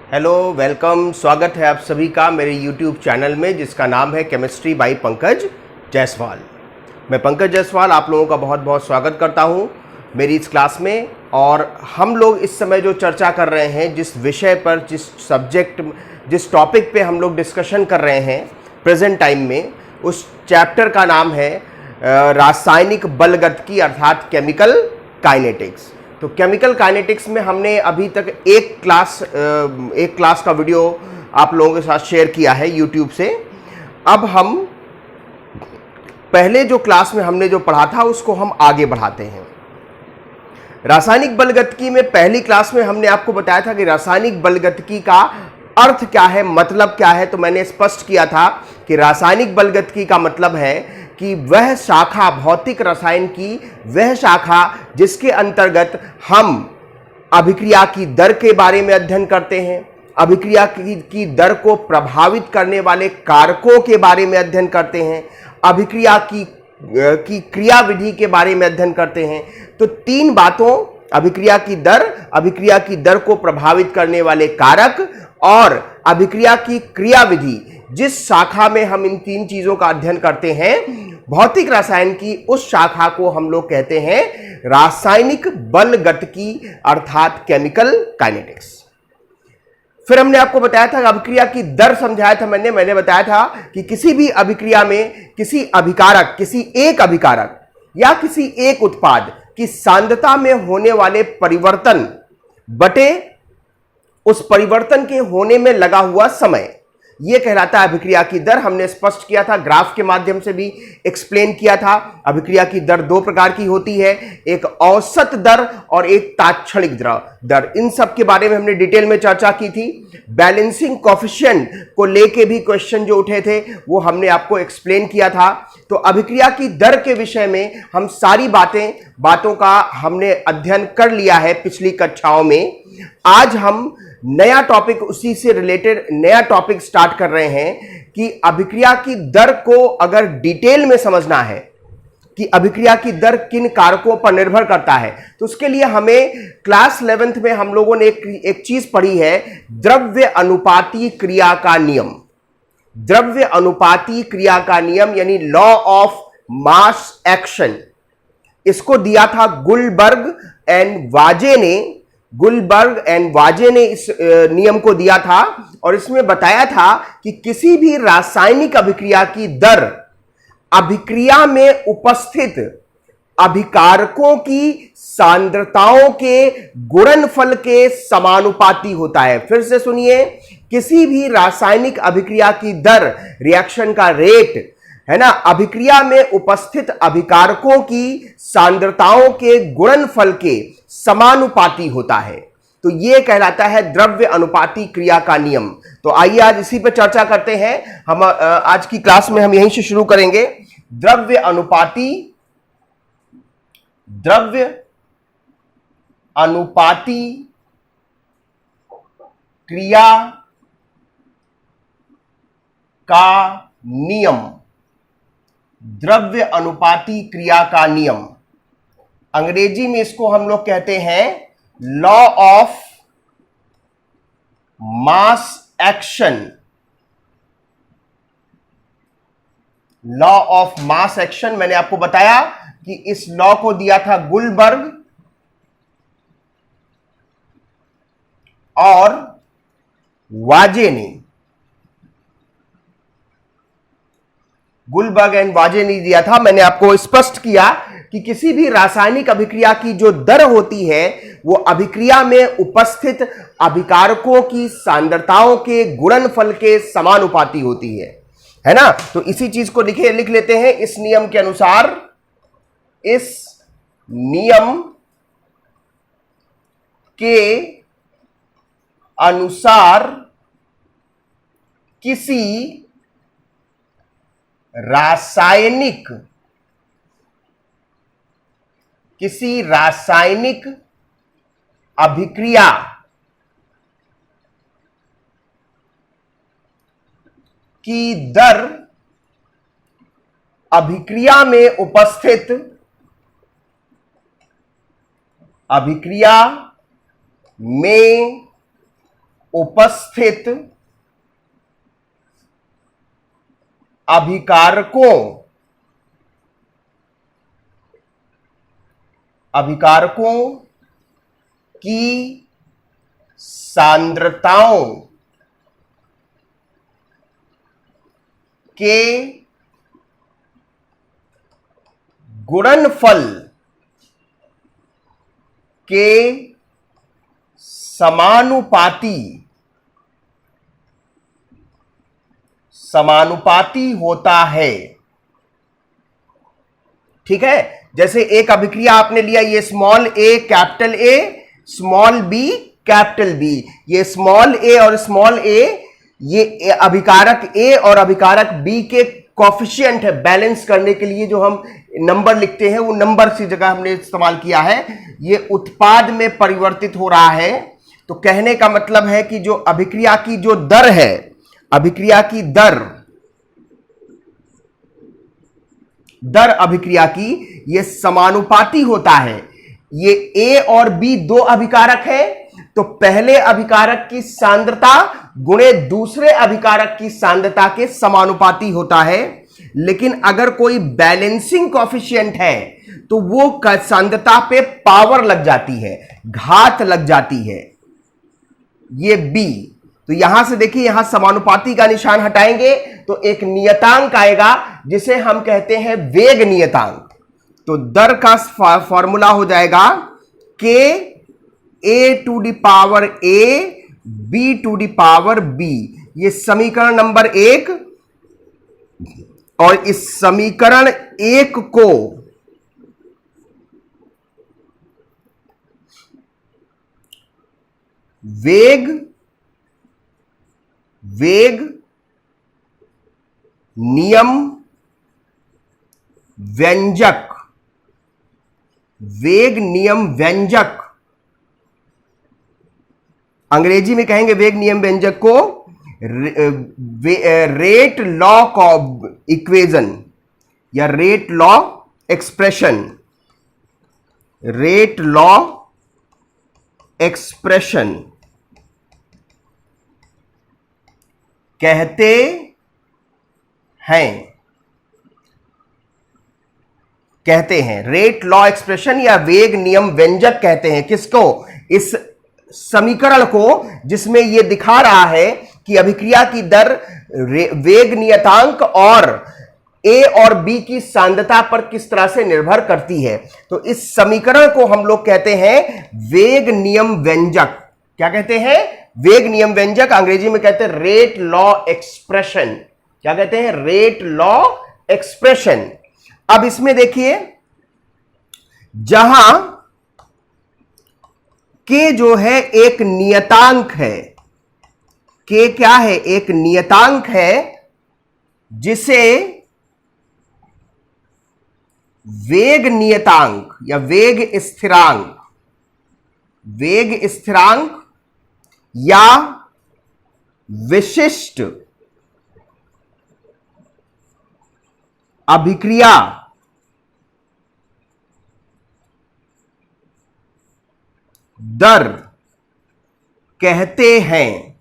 Hello, welcome, स्वागत है आप सभी का मेरे YouTube चैनल में जिसका नाम है केमिस्ट्री बाय पंकज जायसवाल। मैं पंकज जायसवाल आप लोगों का बहुत बहुत स्वागत करता हूं मेरी इस क्लास में। और हम लोग इस समय जो चर्चा कर रहे हैं, जिस विषय पर, जिस टॉपिक पे हम लोग डिस्कशन कर रहे हैं प्रेजेंट टाइम में, उस चैप्टर का नाम है रासायनिक बलगतिकी अर्थात केमिकल काइनेटिक्स। तो केमिकल काइनेटिक्स में हमने अभी तक एक क्लास का वीडियो आप लोगों के साथ शेयर किया है यूट्यूब से। अब हम पहले जो क्लास में हमने जो पढ़ा था उसको हम आगे बढ़ाते हैं। रासायनिक बलगतिकी में पहली क्लास में हमने आपको बताया था कि रासायनिक बलगतिकी का अर्थ क्या है, मतलब क्या है। तो मैंने स्पष्ट किया था कि रासायनिक बलगतिकी का मतलब है कि वह शाखा, भौतिक रसायन की वह शाखा जिसके अंतर्गत हम अभिक्रिया की दर के बारे में अध्ययन करते हैं, अभिक्रिया की दर को प्रभावित करने वाले कारकों के बारे में अध्ययन करते हैं, अभिक्रिया की क्रियाविधि के बारे में अध्ययन करते हैं। तो तीन बातों, अभिक्रिया की दर को प्रभावित करने वाले कारक और अभिक्रिया की क्रियाविधि, जिस शाखा में हम इन तीन चीजों का अध्ययन करते हैं भौतिक रसायन की, उस शाखा को हम लोग कहते हैं रासायनिक बलगतिकी अर्थात केमिकल काइनेटिक्स। फिर हमने आपको बताया था, अभिक्रिया की दर समझाया था मैंने बताया था कि किसी भी अभिक्रिया में किसी एक अभिकारक या किसी एक उत्पाद की सांद्रता में होने वाले परिवर्तन बटे उस परिवर्तन के होने में लगा हुआ समय, यह कहलाता है अभिक्रिया की दर। हमने स्पष्ट किया था, ग्राफ के माध्यम से भी एक्सप्लेन किया था। अभिक्रिया की दर दो प्रकार की होती है, एक औसत दर और एक तात्क्षणिक दर। इन सब के बारे में हमने डिटेल में चर्चा की थी। बैलेंसिंग कोएफिशिएंट को लेके भी क्वेश्चन जो उठे थे वो हमने आपको एक्सप्लेन किया था। तो अभिक्रिया की दर के विषय में हम सारी बातों का हमने अध्ययन कर लिया है पिछली कक्षाओं में। आज हम नया टॉपिक, उसी से रिलेटेड नया टॉपिक स्टार्ट कर रहे हैं कि अभिक्रिया की दर को अगर डिटेल में समझना है कि अभिक्रिया की दर किन कारकों पर निर्भर करता है, तो उसके लिए हमें क्लास 11th में हम लोगों ने एक चीज पढ़ी है, द्रव्य अनुपाती क्रिया का नियम। द्रव्य अनुपाती क्रिया का नियम यानी लॉ ऑफ मास एक्शन। इसको दिया था गुलबर्ग एंड वाजे ने इस नियम को दिया था और इसमें बताया था कि किसी भी रासायनिक अभिक्रिया की दर अभिक्रिया में उपस्थित अभिकारकों की सांद्रताओं के गुणनफल के समानुपाती होता है। फिर से सुनिए, किसी भी रासायनिक अभिक्रिया की दर, रिएक्शन का रेट है ना, अभिक्रिया में उपस्थित अभिकारकों की सांद्रताओं के गुणनफल के समानुपाती होता है। तो यह कहलाता है द्रव्य अनुपाती क्रिया का नियम। तो आइए आज इसी पर चर्चा करते हैं। हम आज की क्लास में हम यहीं से शुरू करेंगे। द्रव्य अनुपाती क्रिया का नियम। द्रव्य अनुपाती क्रिया का नियम, अंग्रेजी में इसको हम लोग कहते हैं law of mass action. Law of mass action, मैंने आपको बताया कि इस लॉ को दिया था गुलबर्ग और वाजे ने। गुलबर्ग एंड वाजे ने दिया था। मैंने आपको स्पष्ट किया कि किसी भी रासायनिक अभिक्रिया की जो दर होती है वो अभिक्रिया में उपस्थित अभिकारकों की सांद्रताओं के गुणनफल के समानुपाती होती है ना। तो इसी चीज को लिख लेते हैं। इस नियम के अनुसार किसी रासायनिक अभिक्रिया की दर अभिक्रिया में उपस्थित अभिक्रिया में उपस्थित अभिकारकों की सांद्रताओं के गुणनफल के समानुपाती होता है। ठीक है, जैसे एक अभिक्रिया आपने लिया, ये small A capital A, small B capital B, ये स्मॉल ए और स्मॉल ए, ये अभिकारक ए और अभिकारक बी के कॉफिशिएंट है। बैलेंस करने के लिए जो हम नंबर लिखते हैं वो नंबर की जगह हमने इस्तेमाल किया है। ये उत्पाद में परिवर्तित हो रहा है। तो कहने का मतलब है कि जो अभिक्रिया की जो दर है, अभिक्रिया की दर अभिक्रिया की ये समानुपाती होता है। ये ए और बी दो अभिकारक है, तो पहले अभिकारक की सांद्रता गुणे दूसरे अभिकारक की सांद्रता के समानुपाती होता है। लेकिन अगर कोई बैलेंसिंग कॉफिशिएंट है तो वो सांद्रता पे पावर लग जाती है, घात लग जाती है। ये बी, तो यहां से देखिए, यहां समानुपाती का निशान हटाएंगे तो एक नियतांक आएगा जिसे हम कहते हैं वेग नियतांक। तो दर का फॉर्मूला हो जाएगा के A to the power A B to the power B. ये समीकरण नंबर 1, और इस समीकरण 1 को वेग नियम व्यंजक, अंग्रेजी में कहेंगे वेग नियम व्यंजक को रेट लॉ इक्वेशन या रेट लॉ एक्सप्रेशन कहते हैं। रेट लॉ एक्सप्रेशन या वेग नियम व्यंजक कहते हैं किसको? इस समीकरण को जिसमें यह दिखा रहा है कि अभिक्रिया की दर वेग नियतांक और ए और बी की सांद्रता पर किस तरह से निर्भर करती है। तो इस समीकरण को हम लोग कहते हैं वेग नियम व्यंजक। क्या कहते हैं? वेग नियम व्यंजक। अंग्रेजी में कहते हैं रेट लॉ एक्सप्रेशन। क्या कहते हैं? Rate law expression. अब इसमें देखिए, जहां के जो है एक नियतांक है, के क्या है? एक नियतांक है जिसे वेग नियतांक या वेग स्थिरांक या विशिष्ट अभिक्रिया दर कहते हैं।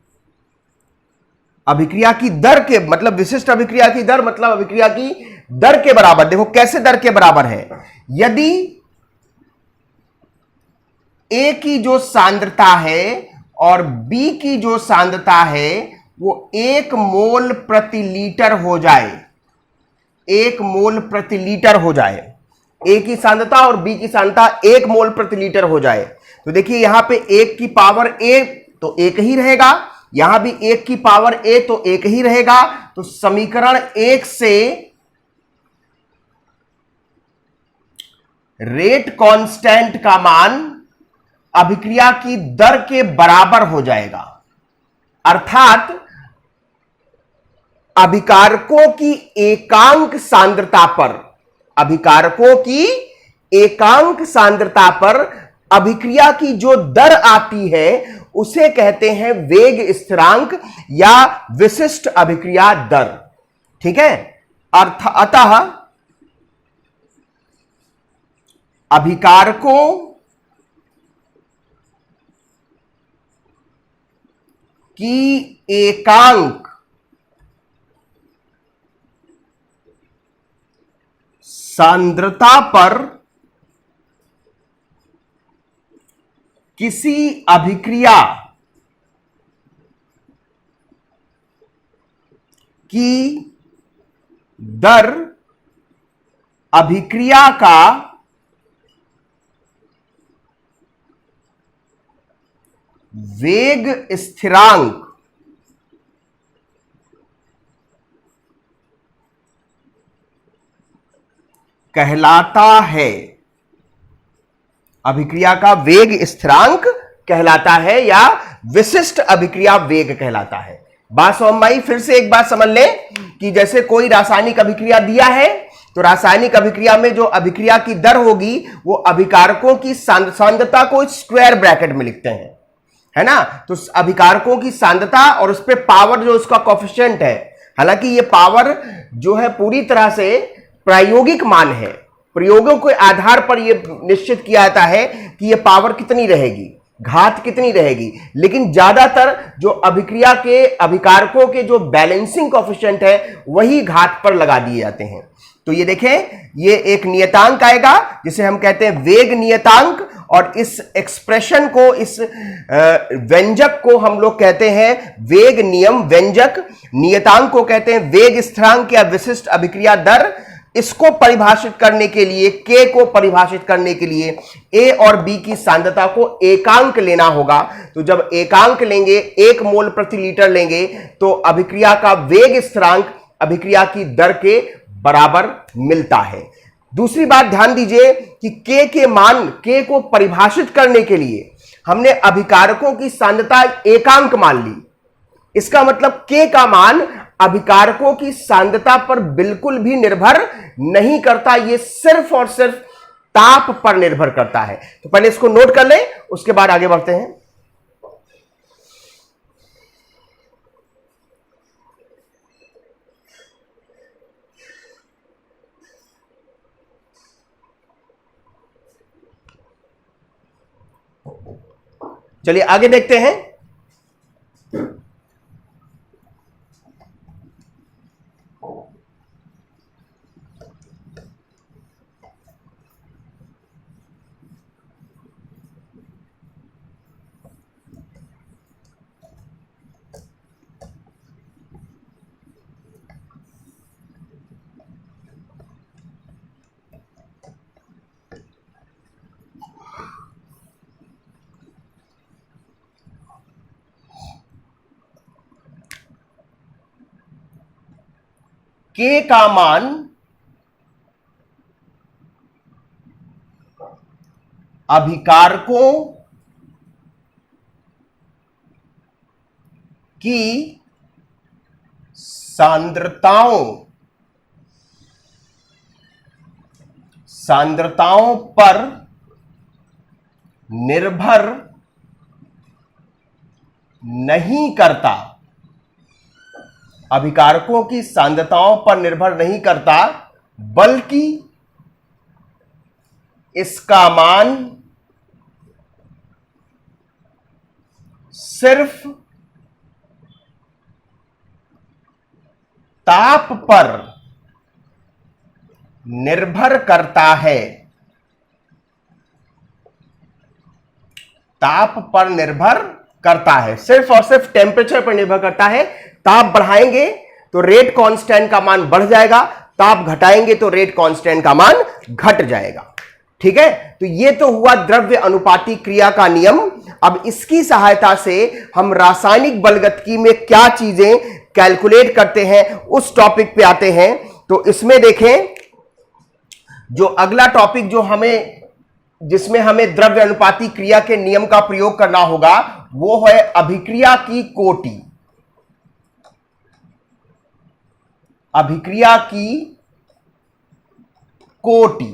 अभिक्रिया की दर के मतलब विशिष्ट अभिक्रिया की दर मतलब अभिक्रिया की दर के बराबर। देखो कैसे दर के बराबर है। यदि ए की जो सांद्रता है और बी की जो सांद्रता है वो 1 मोल प्रति लीटर हो जाए, 1 मोल प्रति लीटर हो जाए, ए की सांद्रता और बी की सांद्रता 1 मोल प्रति लीटर हो जाए, तो देखिए यहां पे 1 की पावर ए तो 1 ही रहेगा, यहां भी 1 की पावर ए तो 1 ही रहेगा। तो समीकरण 1 से रेट कांस्टेंट का मान अभिक्रिया की दर के बराबर हो जाएगा। अर्थात अभिकारकों की एकांक सांद्रता पर, अभिकारकों की एकांक सांद्रता पर अभिक्रिया की जो दर आती है उसे कहते हैं वेग स्थिरांक या विशिष्ट अभिक्रिया दर। ठीक है। अतः की एकांक सांद्रता पर किसी अभिक्रिया की दर अभिक्रिया का वेग स्थिरांक कहलाता है। अभिक्रिया का वेग स्थिरांक कहलाता है या विशिष्ट अभिक्रिया वेग कहलाता है। बात समझ में आई? फिर से एक बात समझ लें कि जैसे कोई रासायनिक अभिक्रिया दिया है तो रासायनिक अभिक्रिया में जो अभिक्रिया की दर होगी वो अभिकारकों की सांद्रता को स्क्वायर ब्रैकेट में लिखते हैं, है ना। तो अभिकारकों की सांद्रता और उस पर पावर जो उसका कोफिशिएंट है, हालांकि ये पावर जो है पूरी तरह से प्रायोगिक मान है, प्रयोगों के आधार पर यह निश्चित किया जाता है कि यह पावर कितनी रहेगी, घात कितनी रहेगी, लेकिन ज्यादातर जो अभिक्रिया के अभिकारकों के जो बैलेंसिंग कोफिशिएंट है वही घात पर लगा दिए जाते हैं। तो ये देखें, ये एक नियतांक आएगा जिसे हम कहते हैं वेग नियतांक, और इस एक्सप्रेशन को, इस व्यंजक को हम लोग कहते हैं वेग नियम व्यंजक। नियतांक को कहते हैं वेग स्थिरांक या विशिष्ट अभिक्रिया दर। इसको परिभाषित करने के लिए, के को परिभाषित करने के लिए ए और बी की सांद्रता को एकांक लेना होगा। तो जब एकांक लेंगे, 1 मोल प्रति लीटर लेंगे, तो अभिक्रिया का वेग स्थिरांक अभिक्रिया की दर के बराबर मिलता है। दूसरी बात ध्यान दीजिए कि के के मान, के को परिभाषित करने के लिए हमने अभिकारकों की सांद्रता एकांक मान ली। इसका मतलब के का मान अभिकारकों की सांद्रता पर बिल्कुल भी निर्भर नहीं करता, यह सिर्फ और सिर्फ ताप पर निर्भर करता है। तो पहले इसको नोट कर लें, उसके बाद आगे बढ़ते हैं। चलिए आगे देखते हैं। के का मान अभिकारकों की सांद्रताओं पर निर्भर नहीं करता। अभिकारकों की सांद्रताओं पर निर्भर नहीं करता, बल्कि इसका मान सिर्फ ताप पर निर्भर करता है। ताप पर निर्भर करता है, सिर्फ और सिर्फ टेम्परेचर पर निर्भर करता है। ताप बढ़ाएंगे तो रेट कांस्टेंट का मान बढ़ जाएगा, ताप घटाएंगे तो रेट कांस्टेंट का मान घट जाएगा। ठीक है, तो ये तो हुआ द्रव्य अनुपाती क्रिया का नियम। अब इसकी सहायता से हम रासायनिक बलगतिकी में क्या चीजें कैलकुलेट करते हैं उस टॉपिक पे आते हैं। तो इसमें देखें, जो अगला टॉपिक जो जिसमें हमें द्रव्य अनुपाती क्रिया के नियम का प्रयोग करना होगा वो है अभिक्रिया की कोटि। अभिक्रिया की कोटि,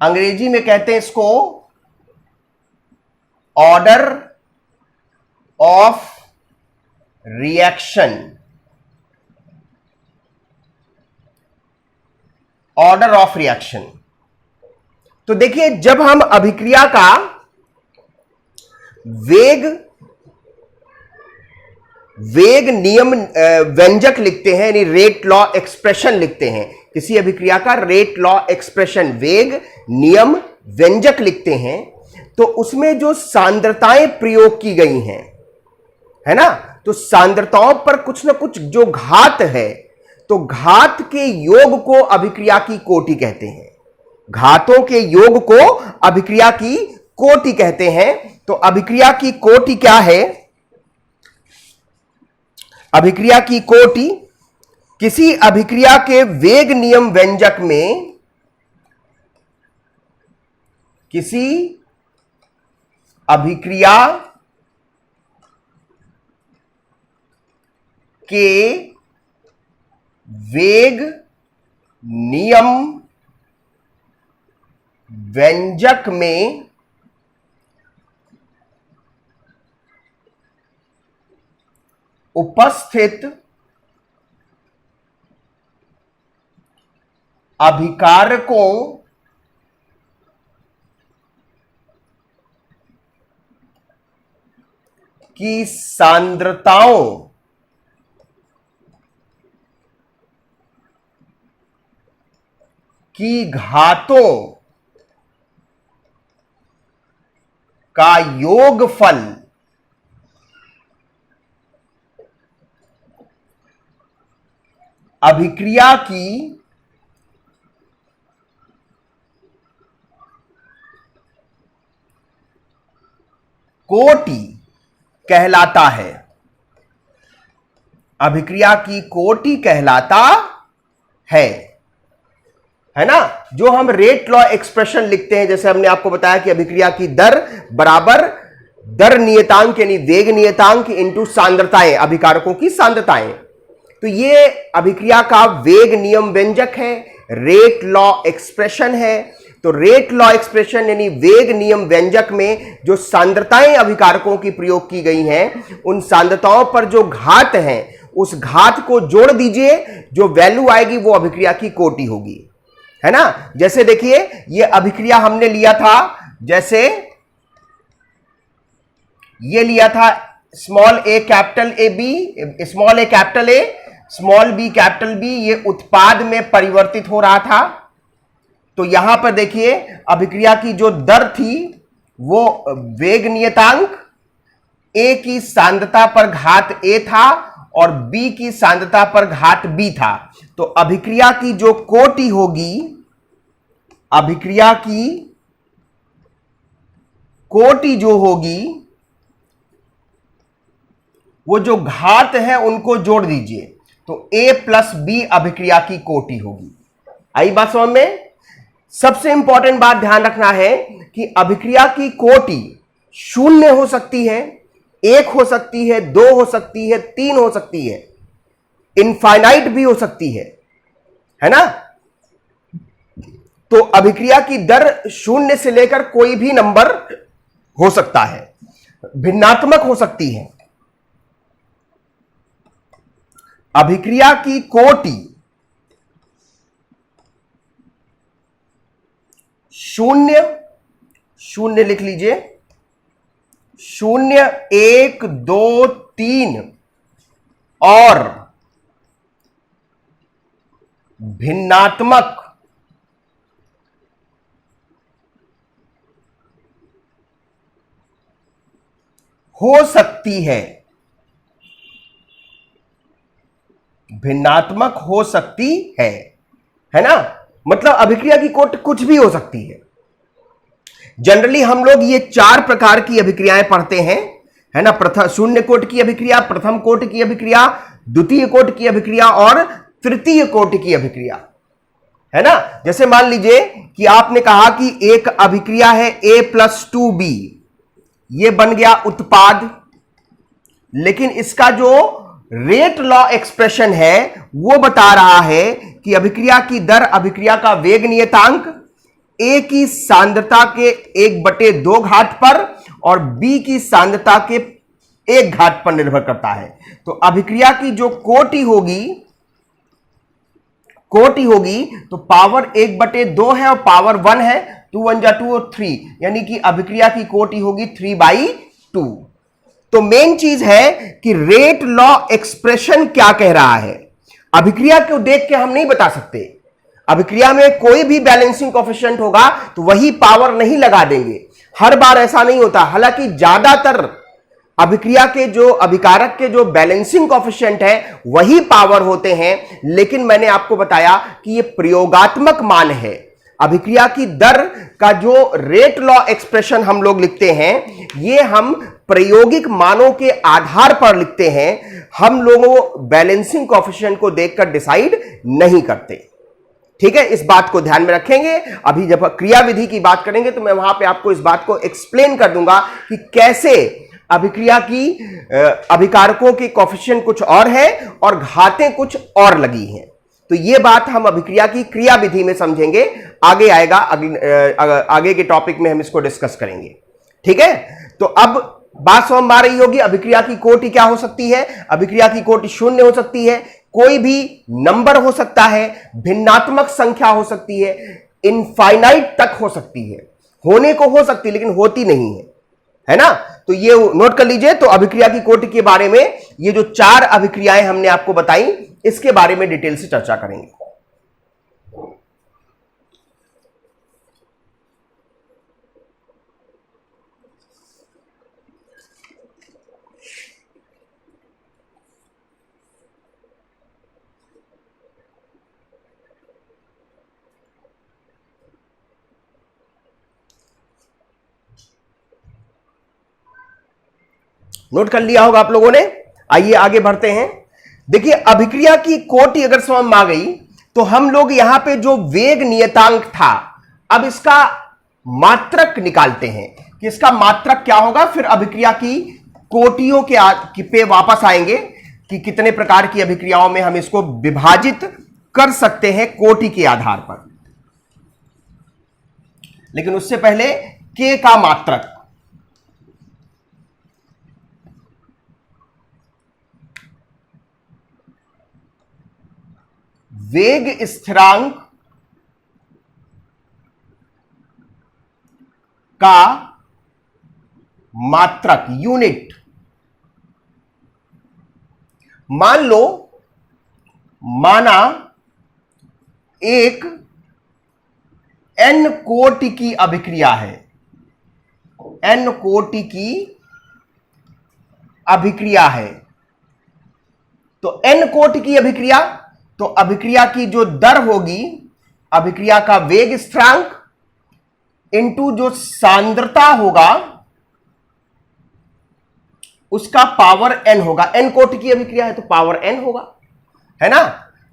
अंग्रेजी में कहते हैं इसको order of reaction. Order of reaction. तो देखिए, जब हम अभिक्रिया का वेग वेग नियम व्यंजक लिखते हैं, यानी रेट लॉ एक्सप्रेशन लिखते हैं, किसी अभिक्रिया का रेट लॉ एक्सप्रेशन, वेग नियम व्यंजक लिखते हैं, तो उसमें जो सांद्रताएं प्रयोग की गई हैं, है ना, तो सांद्रताओं पर कुछ ना कुछ जो घात है, तो घात के योग को अभिक्रिया की कोटि कहते हैं। घातों के योग को अभिक्रिया की कोटि कहते हैं। तो अभिक्रिया की कोटि क्या है? अभिक्रिया की कोटि किसी अभिक्रिया के वेग नियम व्यंजक में, किसी अभिक्रिया के वेग नियम व्यंजक में उपस्थित अभिकारकों की सांद्रताओं की घातों का योगफल अभिक्रिया की कोटि कहलाता है। अभिक्रिया की कोटि कहलाता है ना। जो हम रेट लॉ एक्सप्रेशन लिखते हैं, जैसे हमने आपको बताया कि अभिक्रिया की दर बराबर दर नियतांक यानी वेग नियतांक इंटू सांद्रताएं, अभिकारकों की सांद्रताएं, तो ये अभिक्रिया का वेग नियम व्यंजक है, रेट लॉ एक्सप्रेशन है। तो रेट लॉ एक्सप्रेशन यानी वेग नियम व्यंजक में जो सांद्रताएं अभिकारकों की प्रयोग की गई हैं, उन सांद्रताओं पर जो घात है, उस घात को जोड़ दीजिए, जो वैल्यू आएगी वो अभिक्रिया की कोटि होगी, है ना। जैसे देखिए ये अभिक्रिया हमने लिया था, जैसे ये लिया था small A capital A B, small A capital A, small B capital B, ये उत्पाद में परिवर्तित हो रहा था। तो यहां पर देखिए अभिक्रिया की जो दर थी वो वेग नियतांक ए की सांद्रता पर घात ए था और बी की सांद्रता पर घात बी था। तो अभिक्रिया की जो कोटि होगी, अभिक्रिया की कोटि जो होगी, वो जो घात है उनको जोड़ दीजिए, तो a प्लस बी अभिक्रिया की कोटि होगी। आई बात समझ में? सबसे इंपॉर्टेंट बात ध्यान रखना है कि अभिक्रिया की कोटि शून्य हो सकती है, एक हो सकती है, दो हो सकती है, तीन हो सकती है, इनफाइनाइट भी हो सकती है ना। तो अभिक्रिया की दर शून्य से लेकर कोई भी नंबर हो सकता है, भिन्नात्मक हो सकती है। अभिक्रिया की कोटि शून्य, शून्य लिख लीजिए, शून्य, एक, दो, तीन और भिन्नात्मक हो सकती है, भिन्नात्मक हो सकती है ना। मतलब अभिक्रिया की कोटि कुछ भी हो सकती है। जनरली हम लोग ये चार प्रकार की अभिक्रियाएं पढ़ते हैं, है ना। प्रथम शून्य कोटि की अभिक्रिया, प्रथम कोटि की अभिक्रिया, द्वितीय कोटि की अभिक्रिया और तृतीय कोटि की अभिक्रिया, है ना। जैसे मान लीजिए कि आपने कहा कि एक अभिक्रिया है a प्लस 2b, ये बन गया उत्पाद, लेकिन इसका जो रेट लॉ एक्सप्रेशन है वो बता रहा है कि अभिक्रिया की दर अभिक्रिया का वेग नियतांक a की सांद्रता के 1/2 घात पर और b की सांद्रता के 1 घात पर निर्भर करता है। तो अभिक्रिया की जो कोटि होगी तो पावर 1/2 है और पावर 1 है, 2 1 जा 2 और 3, यानी कि अभिक्रिया की कोटि होगी 3/2। तो मेन चीज है कि रेट लॉ एक्सप्रेशन क्या कह रहा है। अभिक्रिया को देख के हम नहीं बता सकते। अभिक्रिया में कोई भी बैलेंसिंग कोएफिशिएंट होगा तो वही पावर नहीं लगा देंगे, हर बार ऐसा नहीं होता। हालांकि ज्यादातर अभिक्रिया के जो अभिकारक के जो बैलेंसिंग कोएफिशिएंट है वही पावर होते हैं, लेकिन मैंने आपको बताया कि यह प्रयोगात्मक मान है। अभिक्रिया की दर का जो रेट लॉ एक्सप्रेशन हम लोग लिखते हैं, ये हम प्रायोगिक मानों के आधार पर लिखते हैं। हम लोगों बैलेंसिंग कोएफिशिएंट को देखकर डिसाइड नहीं करते। ठीक है, इस बात को ध्यान में रखेंगे। अभी जब क्रिया विधि की बात करेंगे तो मैं वहां पे आपको इस बात को एक्सप्लेन कर दूंगा कि कैसे अभिक्रिया की अभिकारकों के कोएफिशिएंट कुछ और है और घातें कुछ और लगी हैं। तो यह बात हम अभिक्रिया की क्रिया विधि में समझेंगे, आगे आएगा, आगे के टॉपिक में हम इसको डिस्कस करेंगे। ठीक है, तो अब बात समझ में आ रही होगी। अभिक्रिया की कोटि क्या हो सकती है? अभिक्रिया की कोटि शून्य हो सकती है, कोई भी नंबर हो सकता है, भिन्नात्मक संख्या हो सकती है, इनफाइनाइट तक हो सकती है। होने को हो सकती है लेकिन होती नहीं है ना? तो ये नोट कर लीजिए। तो अभिक्रिया की कोटि के बारे में ये जो 4 अभिक्रियाएं हमने आपको बताई, इसके बारे में डिटेल से चर्चा करेंगे। नोट कर लिया होगा आप लोगों ने। आइए आगे बढ़ते हैं। देखिए, अभिक्रिया की कोटि अगर समझ में आ गई तो हम लोग यहां पे जो वेग नियतांक था, अब इसका मात्रक निकालते हैं कि इसका मात्रक क्या होगा। फिर अभिक्रिया की कोटियों के पे वापस आएंगे कि कितने प्रकार की अभिक्रियाओं में हम इसको विभाजित कर सकते हैं कोटि के आधार पर। लेकिन उससे पहले के का मात्रक, वेग स्थिरांक का मात्रक, यूनिट। मान लो, माना एक n कोटि की अभिक्रिया है, n कोटि की अभिक्रिया है। तो n कोटि की अभिक्रिया, तो अभिक्रिया की जो दर होगी, अभिक्रिया का वेग स्थिरांक इंटू जो सांद्रता होगा उसका पावर n होगा। n कोटि की अभिक्रिया है तो पावर n होगा, है ना।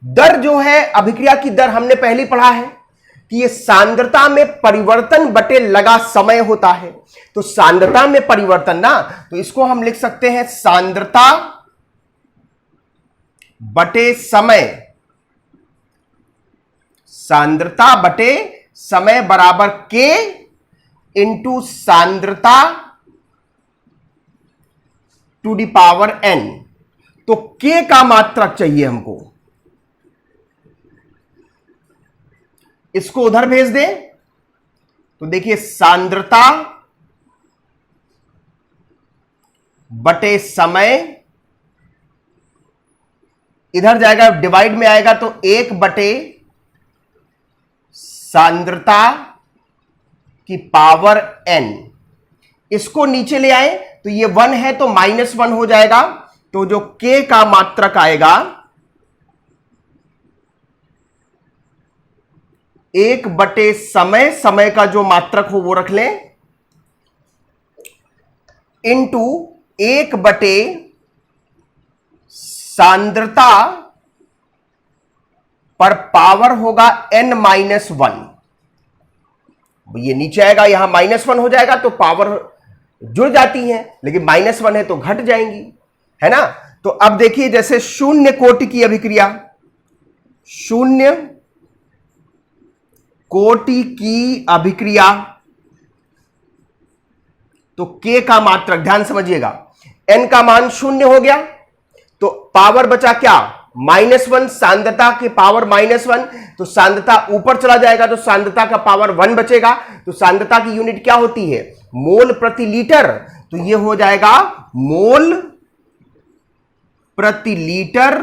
दर जो है, अभिक्रिया की दर हमने पहले पढ़ा है कि ये सांद्रता में परिवर्तन बटे लगा समय होता है। तो सांद्रता में परिवर्तन ना, तो इसको हम लिख सकते हैं सांद्रता बटे समय। सांद्रता बटे समय बराबर k इंटू सांद्रता टू दी पावर n। तो k का मात्रक चाहिए हमको, इसको उधर भेज दें तो देखिए सांद्रता बटे समय, इधर जाएगा डिवाइड में आएगा तो 1 बटे सांद्रता की पावर n। इसको नीचे ले आए तो ये 1 है तो -1 हो जाएगा। तो जो k का मात्रक आएगा 1 बटे समय, समय का जो मात्रक हो वो रख लें, इंटू 1 बटे सांद्रता पर पावर होगा n-1। ये नीचे आएगा, यहां -1 हो जाएगा तो पावर जुड़ जाती है, लेकिन -1 है तो घट जाएंगी, है ना। तो अब देखिए, जैसे शून्य कोटि की अभिक्रिया, शून्य कोटि की अभिक्रिया, तो k का मात्रक ध्यान समझिएगा, n का मान 0 हो गया तो पावर बचा क्या, -1। सांद्रता के पावर -1, तो सांद्रता ऊपर चला जाएगा तो सांद्रता का पावर 1 बचेगा। तो सांद्रता की यूनिट क्या होती है, मोल प्रति लीटर। तो ये हो जाएगा मोल प्रति लीटर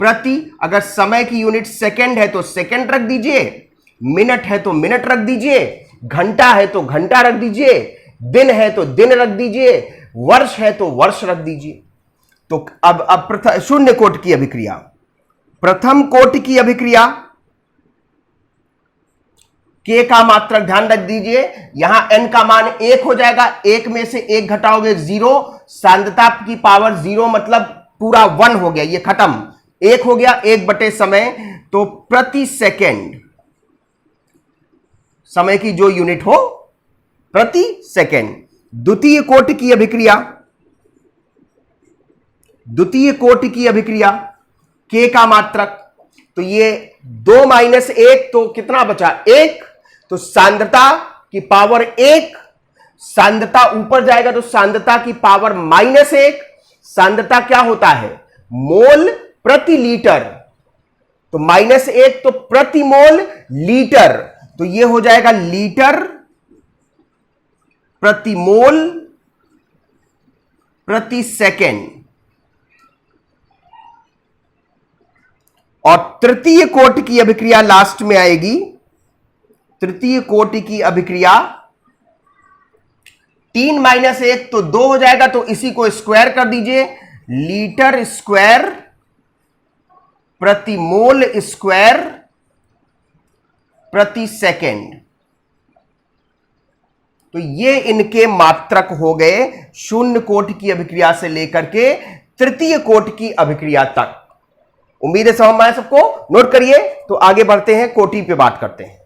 प्रति, अगर समय की यूनिट सेकंड है तो सेकंड रख दीजिए, मिनट है तो मिनट रख दीजिए, घंटा है तो घंटा रख दीजिए, दिन है तो दिन रख दीजिए, वर्ष है तो वर्ष रख दीजिए। तो अब शून्य कोटि की अभिक्रिया, प्रथम कोटि की अभिक्रिया, के का मात्रक ध्यान रख दीजिए, यहां n का मान 1 हो जाएगा, 1 में से 1 घटाओगे 0, सांद्रता की पावर 0 मतलब पूरा 1 हो गया, ये खत्म, 1 हो गया, 1 बटे समय, तो प्रति सेकेंड, समय की जो यूनिट हो प्रति सेकेंड। द्वितीय कोटि की अभिक्रिया, द्वितीय कोटि की अभिक्रिया, के का मात्रक, तो ये 2 माइनस 1 तो कितना बचा 1, तो सांद्रता की पावर 1, सांद्रता ऊपर जाएगा तो सांद्रता की पावर -1, सांद्रता क्या होता है मोल प्रति लीटर, तो -1 तो प्रति मोल लीटर, तो ये हो जाएगा लीटर प्रति मोल प्रति सेकेंड। और तृतीय कोटि की अभिक्रिया लास्ट में आएगी, तृतीय कोटि की अभिक्रिया 3 माइनस 1 तो 2 हो जाएगा, तो इसी को स्क्वायर कर दीजिए, लीटर स्क्वायर प्रति मोल स्क्वायर प्रति सेकेंड। तो ये इनके मात्रक हो गए शून्य कोटि की अभिक्रिया से लेकर के तृतीय कोटि की अभिक्रिया तक। उम्मीद है समझ में आया सबको, नोट करिए। तो आगे बढ़ते हैं, कोटि पे बात करते हैं।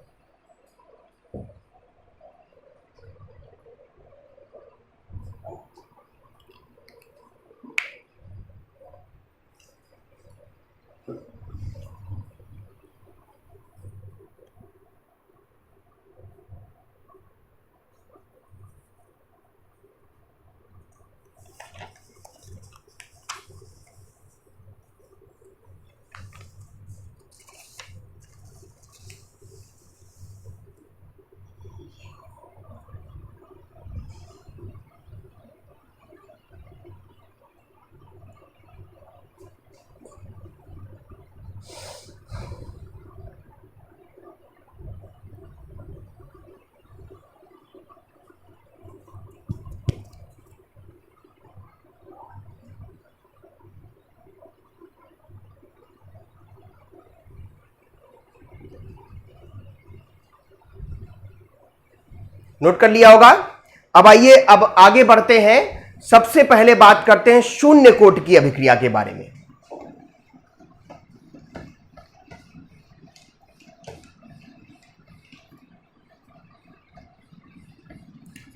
नोट कर लिया होगा। अब आइए, अब आगे बढ़ते हैं। सबसे पहले बात करते हैं शून्य कोटि की अभिक्रिया के बारे में।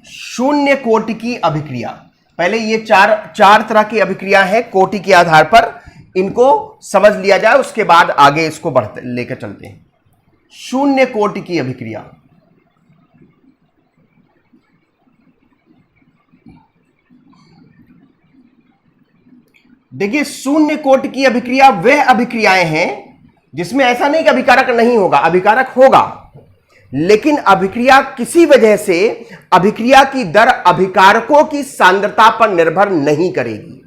शून्य कोटि की अभिक्रिया, पहले ये चार तरह की अभिक्रिया है कोटि के आधार पर, इनको समझ लिया जाए, उसके बाद आगे इसको बढ़ते लेकर चलते हैं। शून्य कोटि की अभिक्रिया, देखिए शून्य कोटि की अभिक्रिया वह अभिक्रियाएं हैं जिसमें ऐसा नहीं कि अभिकारक नहीं होगा, अभिकारक होगा, लेकिन अभिक्रिया किसी वजह से अभिक्रिया की दर अभिकारकों की सांद्रता पर निर्भर नहीं करेगी।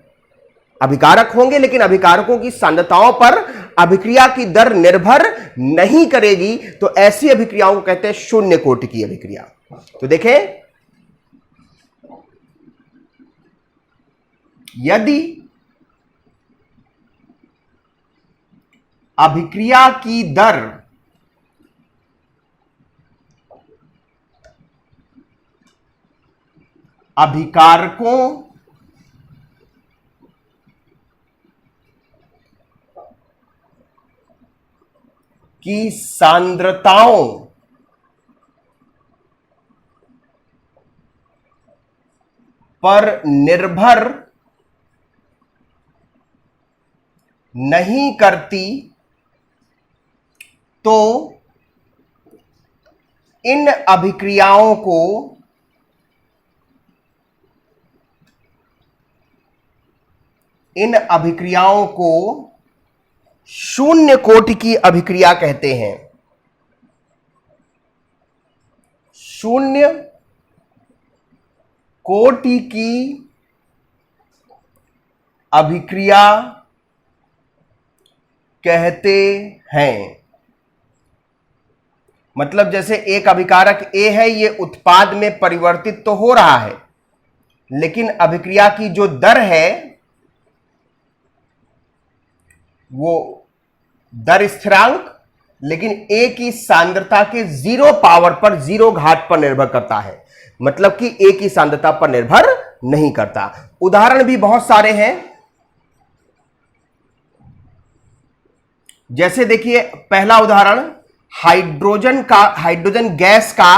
अभिकारक होंगे लेकिन अभिकारकों की सांद्रताओं पर अभिक्रिया की दर निर्भर नहीं करेगी, तो ऐसी अभिक्रियाओं को कहते हैं शून्य कोटि की अभिक्रिया। तो देखें, यदि अभिक्रिया की दर अभिकारकों की सांद्रताओं पर निर्भर नहीं करती, तो इन अभिक्रियाओं को शून्य कोटि की अभिक्रिया कहते हैं। शून्य कोटि की अभिक्रिया कहते हैं। मतलब जैसे एक अभिकारक ए है, ये उत्पाद में परिवर्तित तो हो रहा है, लेकिन अभिक्रिया की जो दर है वो दर स्थिरांक, लेकिन ए की सांद्रता के 0 पावर पर, 0 घात पर निर्भर करता है। मतलब कि ए की सांद्रता पर निर्भर नहीं करता। उदाहरण भी बहुत सारे हैं। जैसे देखिए पहला उदाहरण, हाइड्रोजन गैस का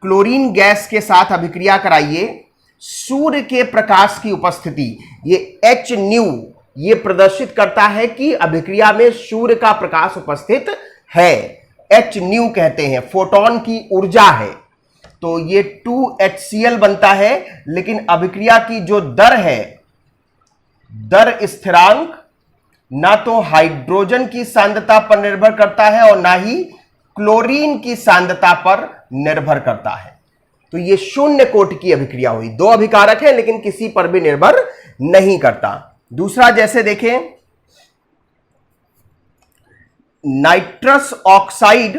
क्लोरीन गैस के साथ अभिक्रिया कराइए, सूर्य के प्रकाश की उपस्थिति, ये एच न्यू ये प्रदर्शित करता है कि अभिक्रिया में सूर्य का प्रकाश उपस्थित है। एच न्यू कहते हैं, फोटोन की ऊर्जा है। तो ये 2HCl बनता है, लेकिन अभिक्रिया की जो दर है, दर स्थिरांक ना तो हाइड्रोजन की सांद्रता पर निर्भर करता है और ना ही क्लोरीन की सांद्रता पर निर्भर करता है। तो ये शून्य कोटि की अभिक्रिया हुई। दो अभिकारक है लेकिन किसी पर भी निर्भर नहीं करता। दूसरा जैसे देखें, नाइट्रस ऑक्साइड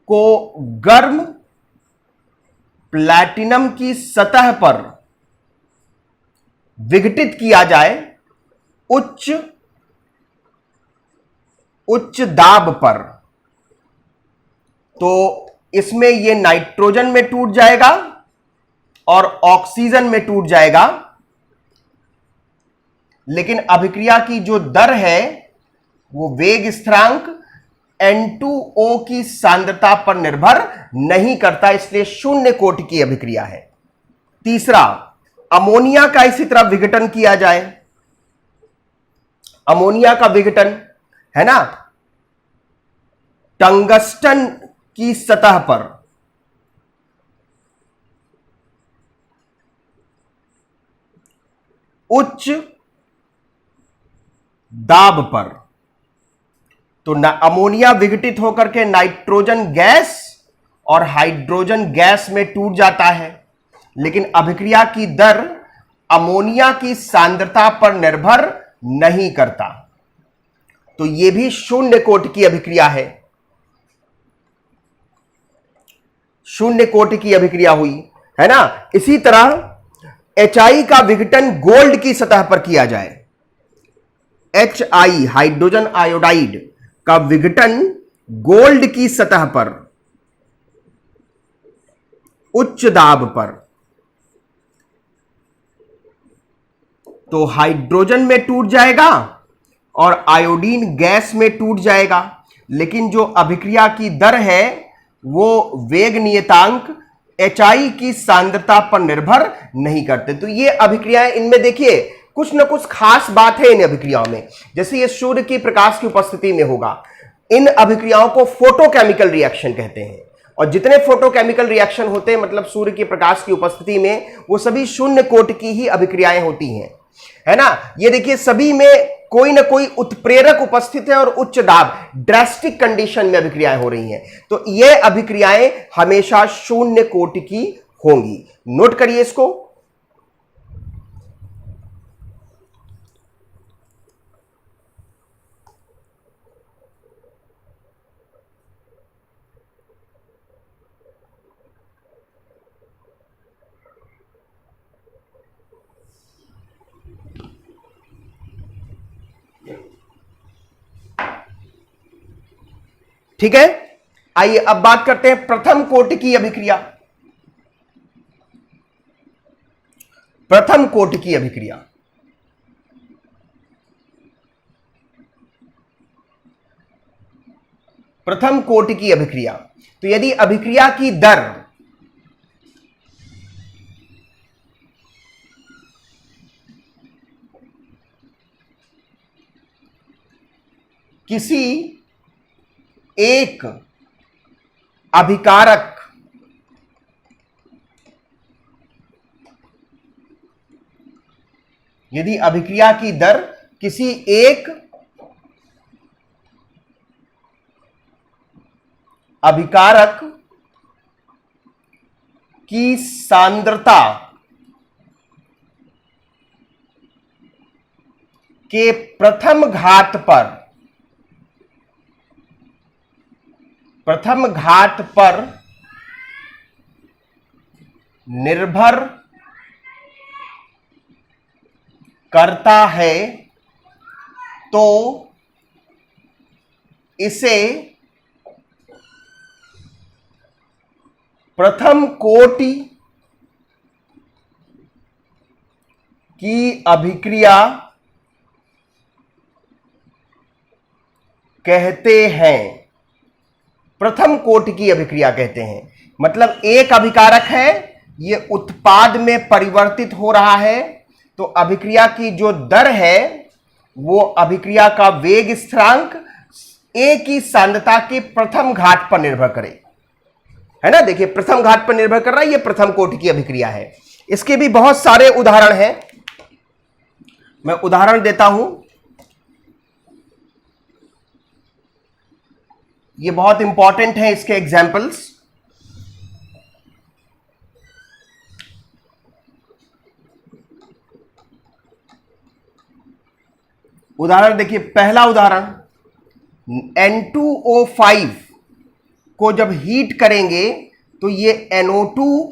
को गर्म प्लैटिनम की सतह पर विघटित किया जाए उच्च दाब पर, तो इसमें यह नाइट्रोजन में टूट जाएगा और ऑक्सीजन में टूट जाएगा, लेकिन अभिक्रिया की जो दर है वो वेग स्थिरांक N2O की सांद्रता पर निर्भर नहीं करता, इसलिए शून्य कोटि की अभिक्रिया है। तीसरा, अमोनिया का इसी तरह विघटन किया जाए, अमोनिया का विघटन है ना टंगस्टन की सतह पर, उच्च दाब पर, तो अमोनिया विघटित होकर के नाइट्रोजन गैस और हाइड्रोजन गैस में टूट जाता है, लेकिन अभिक्रिया की दर अमोनिया की सांद्रता पर निर्भर नहीं करता, तो यह भी शून्य कोटि की अभिक्रिया है। शून्य कोटि की अभिक्रिया हुई है ना। इसी तरह HI का विघटन गोल्ड की सतह पर किया जाए, HI हाइड्रोजन आयोडाइड का विघटन गोल्ड की सतह पर उच्च दाब पर, तो हाइड्रोजन में टूट जाएगा और आयोडीन गैस में टूट जाएगा, लेकिन जो अभिक्रिया की दर है वो वेग नियतांक HI की सांद्रता पर निर्भर नहीं करते। तो ये अभिक्रियाएं, इनमें देखिए कुछ ना कुछ खास बात है इन अभिक्रियाओं में। जैसे ये सूर्य की प्रकाश की उपस्थिति में होगा, इन अभिक्रियाओं को फोटोकेमिकल रिएक्शन कहते हैं, और जितने फोटोकेमिकल रिएक्शन होते हैं मतलब सूर्य के प्रकाश की उपस्थिति में, वो सभी शून्य कोटि की ही अभिक्रियाएं होती हैं, है ना। ये देखिए सभी में कोई ना कोई उत्प्रेरक उपस्थित है और उच्च दाब ड्रास्टिक कंडीशन में अभिक्रियाएं हो रही हैं, तो ये अभिक्रियाएं हमेशा शून्य कोटि की होंगी। नोट करिए इसको। ठीक है, आइए अब बात करते हैं प्रथम कोटि की अभिक्रिया। प्रथम कोटि की अभिक्रिया, प्रथम कोटि की अभिक्रिया, तो यदि अभिक्रिया की दर किसी एक अभिकारक यदि अभिक्रिया की दर किसी एक अभिकारक की सांद्रता के प्रथम घात पर निर्भर करता है तो इसे प्रथम कोटि की अभिक्रिया कहते हैं। प्रथम कोटि की अभिक्रिया कहते हैं मतलब एक अभिकारक है, यह उत्पाद में परिवर्तित हो रहा है, तो अभिक्रिया की जो दर है वो अभिक्रिया का वेग स्थिरांक ए की सांद्रता के प्रथम घात पर निर्भर करे, है ना। देखिए प्रथम घात पर निर्भर कर रहा है, यह प्रथम कोटि की अभिक्रिया है। इसके भी बहुत सारे उदाहरण हैं, मैं उदाहरण देता हूं। ये बहुत इंपॉर्टेंट है इसके एग्जाम्पल्स। उदाहरण देखिए, पहला उदाहरण N2O5 को जब हीट करेंगे तो ये NO2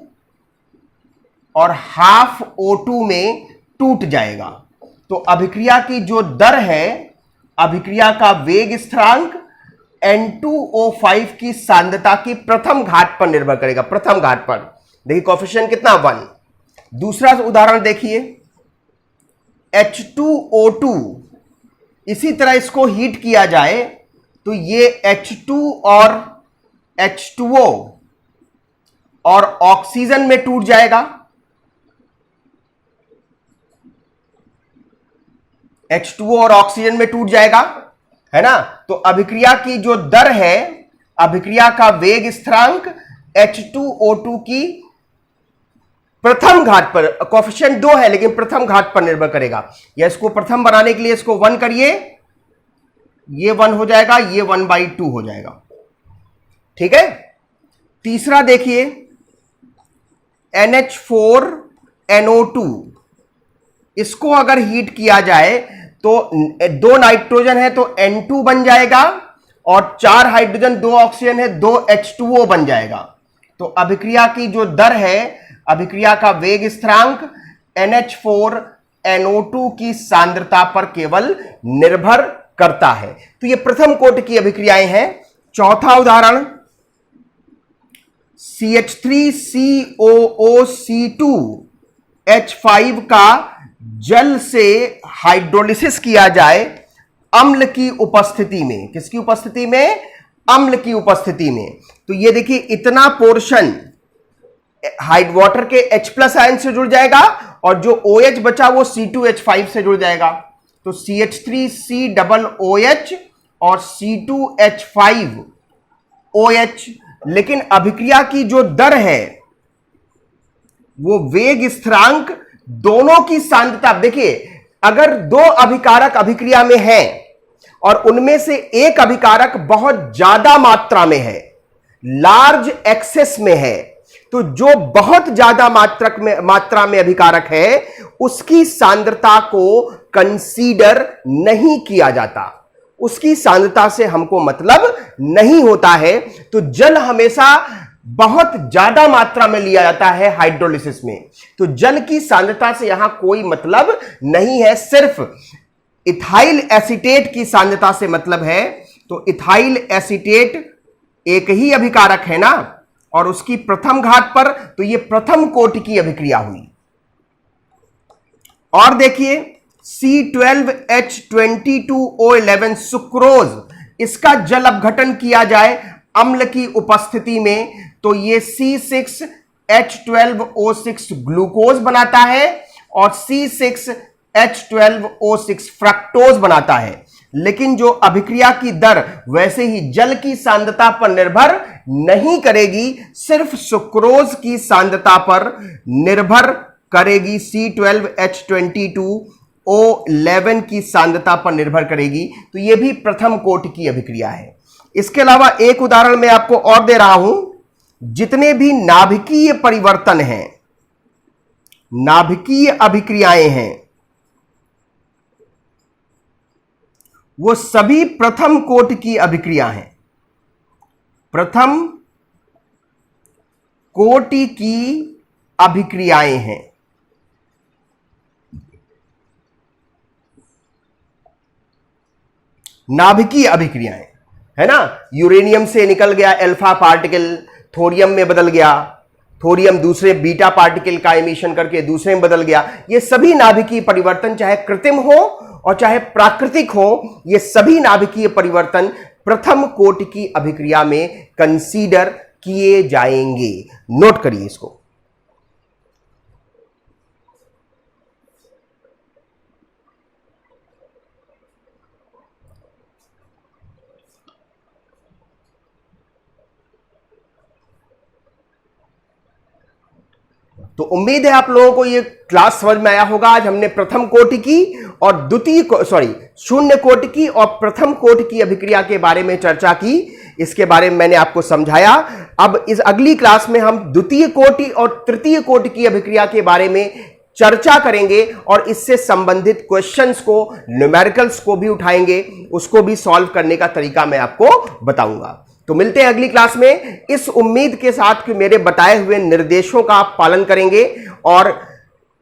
और हाफ O2 में टूट जाएगा। तो अभिक्रिया की जो दर है, अभिक्रिया का वेग स्थिरांक N2O5 की सांद्रता की प्रथम घात पर निर्भर करेगा। प्रथम घात पर देखिए कोएफिशिएंट कितना 1। दूसरा उदाहरण देखिए H2O2, इसी तरह इसको हीट किया जाए तो ये H2 और H2O और ऑक्सीजन में टूट जाएगा। H2O और ऑक्सीजन में टूट जाएगा, है ना। तो अभिक्रिया की जो दर है, अभिक्रिया का वेग स्थिरांक H2O2 की प्रथम घात पर, कोएफिशिएंट 2 है लेकिन प्रथम घात पर निर्भर करेगा। या इसको प्रथम बनाने के लिए इसको 1 करिए, ये 1 हो जाएगा, ये 1/2 हो जाएगा, ठीक है। तीसरा देखिए NH4NO2, इसको अगर हीट किया जाए तो 2 नाइट्रोजन है तो N2 बन जाएगा और 4 हाइड्रोजन 2 ऑक्सीजन है 2 H2O बन जाएगा। तो अभिक्रिया की जो दर है, अभिक्रिया का वेग स्थिरांक NH4NO2 की सांद्रता पर केवल निर्भर करता है। तो ये प्रथम कोटि की अभिक्रियाएं हैं। चौथा उदाहरण CH3COOC2H5 का जल से हाइड्रोलिसिस किया जाए अम्ल की उपस्थिति में। किसकी उपस्थिति में? अम्ल की उपस्थिति में। तो ये देखिए इतना पोर्शन वाटर के H+ आयन से जुड़ जाएगा और जो OH बचा वो C2H5 से जुड़ जाएगा। तो CH3COOH और C2H5OH, लेकिन अभिक्रिया की जो दर है वो वेग स्थिरांक दोनों की सांद्रता। देखिए अगर 2 अभिकारक अभिक्रिया में हैं और उनमें से एक अभिकारक बहुत ज्यादा मात्रा में है, लार्ज एक्सेस में है, तो जो बहुत ज्यादा मात्रा में अभिकारक है उसकी सांद्रता को कंसीडर नहीं किया जाता, उसकी सांद्रता से हमको मतलब नहीं होता है। तो जल हमेशा बहुत ज्यादा मात्रा में लिया जाता है हाइड्रोलिसिस में। तो जल की सांद्रता से यहां कोई मतलब नहीं है, सिर्फ इथाइल एसीटेट की सांद्रता से मतलब है। तो इथाइल एसीटेट एक ही अभिकारक है ना, और उसकी प्रथम घात पर, तो यह प्रथम कोटि की अभिक्रिया हुई। और देखिए C12H22O11 सुक्रोज, इसका जल अपघटन किया जाए अम्ल की उपस्थिति में तो ये C6H12O6 ग्लूकोज बनाता है और C6H12O6 फ्रक्टोज बनाता है। लेकिन जो अभिक्रिया की दर वैसे ही जल की सांद्रता पर निर्भर नहीं करेगी, सिर्फ सुक्रोज की सांद्रता पर निर्भर करेगी। C12H22O11 की सांद्रता पर निर्भर करेगी। तो यह भी प्रथम कोटि की अभिक्रिया है। इसके अलावा एक उदाहरण मैं आपको और दे रहा हूं, जितने भी नाभिकीय परिवर्तन हैं, नाभिकीय अभिक्रियाएं हैं, वो सभी प्रथम कोटि की अभिक्रिया हैं, प्रथम कोटि की अभिक्रियाएं हैं। नाभिकीय अभिक्रियाएं, है ना। यूरेनियम से निकल गया अल्फा पार्टिकल, थोरियम में बदल गया, थोरियम दूसरे बीटा पार्टिकल का एमिशन करके दूसरे में बदल गया। ये सभी नाभिकीय परिवर्तन चाहे कृत्रिम हो और चाहे प्राकृतिक हो, ये सभी नाभिकीय परिवर्तन प्रथम कोटि की अभिक्रिया में कंसीडर किए जाएंगे। नोट करिए इसको। तो उम्मीद है आप लोगों को ये क्लास समझ में आया होगा। आज हमने प्रथम कोटि की और शून्य कोटि की और प्रथम कोटि की अभिक्रिया के बारे में चर्चा की। इसके बारे में मैंने आपको समझाया। अब इस अगली क्लास में हम द्वितीय कोटि और तृतीय कोटि की अभिक्रिया के बारे में चर्चा करेंगे और इससे संबंधित क्वेश्चंस को, न्यूमेरिकल्स को भी उठाएंगे, उसको भी सॉल्व करने का तरीका मैं आपको बताऊंगा। तो मिलते हैं अगली क्लास में, इस उम्मीद के साथ कि मेरे बताए हुए निर्देशों का आप पालन करेंगे और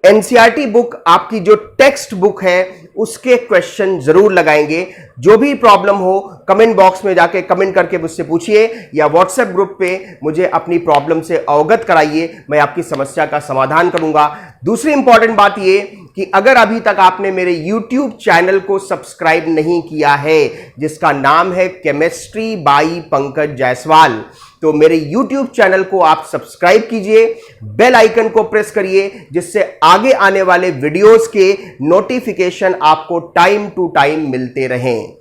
एनसीईआरटी बुक, आपकी जो टेक्स्ट बुक है, उसके क्वेश्चन जरूर लगाएंगे। जो भी प्रॉब्लम हो कमेंट बॉक्स में जाके कमेंट करके मुझसे पूछिए या व्हाट्सएप ग्रुप पे मुझे अपनी प्रॉब्लम से अवगत कराइए, मैं आपकी समस्या का समाधान करूंगा। दूसरी इंपॉर्टेंट बात ये कि अगर अभी तक आपने मेरे YouTube चैनल को सब्सक्राइब नहीं किया है, जिसका नाम है केमिस्ट्री बाई पंकज जायसवाल, तो मेरे YouTube चैनल को आप सब्सक्राइब कीजिए, बेल आइकन को प्रेस करिए, जिससे आगे आने वाले वीडियोस के नोटिफिकेशन आपको टाइम टू टाइम मिलते रहें।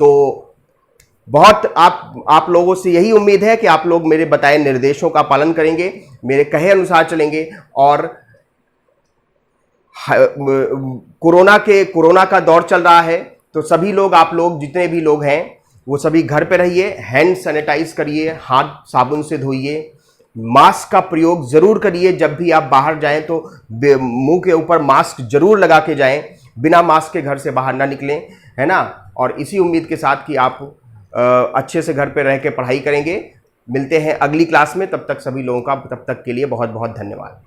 तो बहुत आप लोगों से यही उम्मीद है कि आप लोग मेरे बताए निर्देशों का पालन करेंगे, मेरे कहे अनुसार चलेंगे और कोरोना का दौर चल रहा है, तो सभी लोग, आप लोग जितने भी लोग हैं, वो सभी घर पे रहिए, हैंड सैनिटाइज करिए, हाथ साबुन से धोइए, मास्क का प्रयोग जरूर करिए। जब भी आप बाहर जाएं तो मुंह के ऊपर मास्क जरूर लगा के जाएं, बिना मास्क के घर से बाहर ना निकलें, है ना। और इसी उम्मीद के साथ कि आप अच्छे से घर पे रह के पढ़ाई करेंगे। मिलते हैं अगली क्लास में, तब तक सभी लोगों का तब तक के लिए बहुत बहुत धन्यवाद।